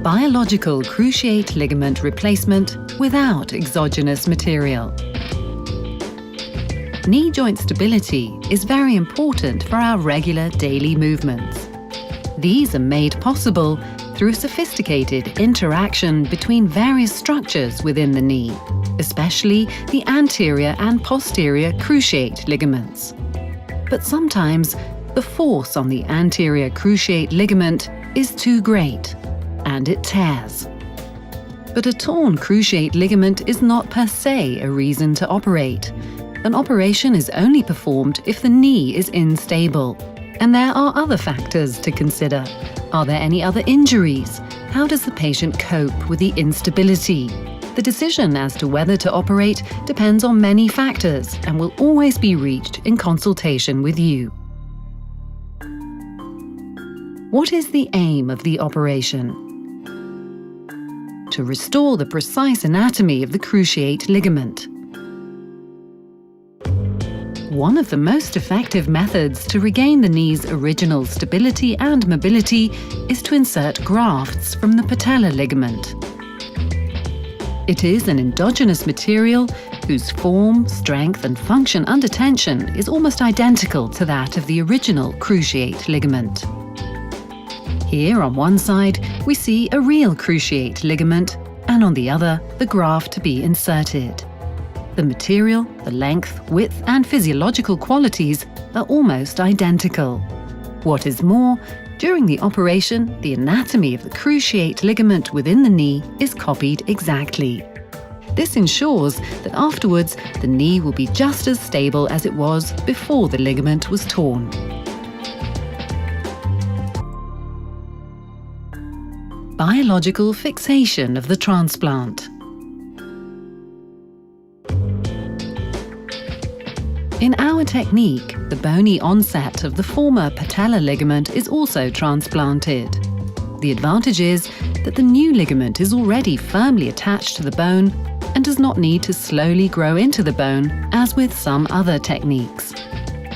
Biological cruciate ligament replacement without exogenous material. Knee joint stability is very important for our regular daily movements. These are made possible through a sophisticated interaction between various structures within the knee, especially the anterior and posterior cruciate ligaments. But sometimes the force on the anterior cruciate ligament is too great, and it tears. But a torn cruciate ligament is not per se a reason to operate. An operation is only performed if the knee is unstable. And there are other factors to consider. Are there any other injuries? How does the patient cope with the instability? The decision as to whether to operate depends on many factors and will always be reached in consultation with you. What is the aim of the operation? To restore the precise anatomy of the cruciate ligament. One of the most effective methods to regain the knee's original stability and mobility is to insert grafts from the patellar ligament. It is an endogenous material whose form, strength and function under tension is almost identical to that of the original cruciate ligament. Here on one side we see a real cruciate ligament and on the other the graft to be inserted. The material, the length, width and physiological qualities are almost identical. What is more, during the operation, the anatomy of the cruciate ligament within the knee is copied exactly. This ensures that afterwards the knee will be just as stable as it was before the ligament was torn. Biological fixation of the transplant. In our technique, the bony onset of the former patellar ligament is also transplanted. The advantage is that the new ligament is already firmly attached to the bone and does not need to slowly grow into the bone as with some other techniques.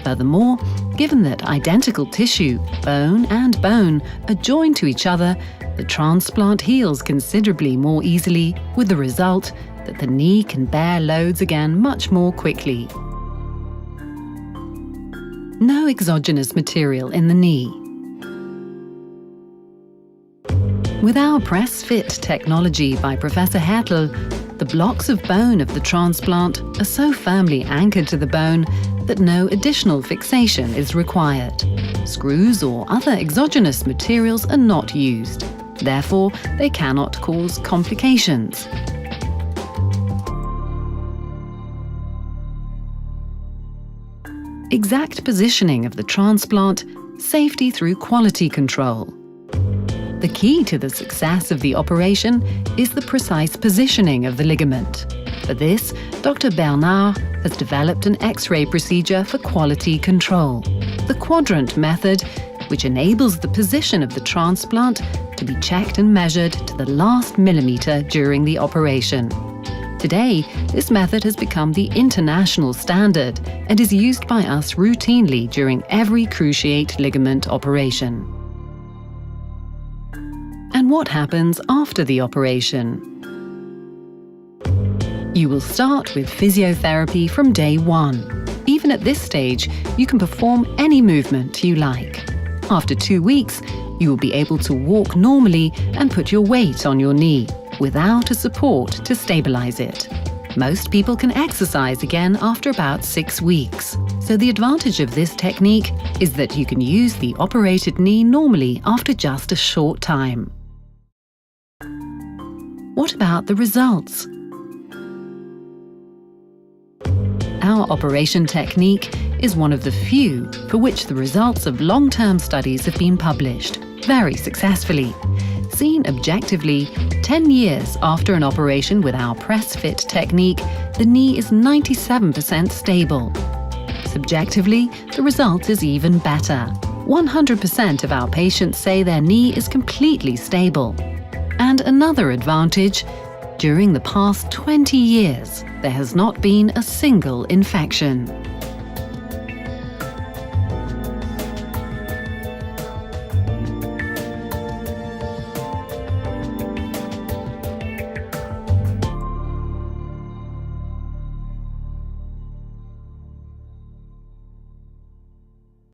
Furthermore, given that identical tissue, bone and bone, are joined to each other, the transplant heals considerably more easily, with the result that the knee can bear loads again much more quickly. No exogenous material in the knee. With our press-fit technology by Professor Hertel, the blocks of bone of the transplant are so firmly anchored to the bone that no additional fixation is required. Screws or other exogenous materials are not used. Therefore, they cannot cause complications. Exact positioning of the transplant, safety through quality control. The key to the success of the operation is the precise positioning of the ligament. For this, Dr. Bernard has developed an X-ray procedure for quality control, the quadrant method, which enables the position of the transplant to be checked and measured to the last millimeter during the operation. Today, this method has become the international standard and is used by us routinely during every cruciate ligament operation. And what happens after the operation? You will start with physiotherapy from day one. Even at this stage, you can perform any movement you like. After 2 weeks, you will be able to walk normally and put your weight on your knee, without a support to stabilize it. Most people can exercise again after about 6 weeks. So the advantage of this technique is that you can use the operated knee normally after just a short time. What about the results? Our operation technique is one of the few for which the results of long-term studies have been published, very successfully. Seen objectively, 10 years after an operation with our press-fit technique, the knee is 97% stable. Subjectively, the result is even better. 100% of our patients say their knee is completely stable. And another advantage, during the past 20 years, there has not been a single infection.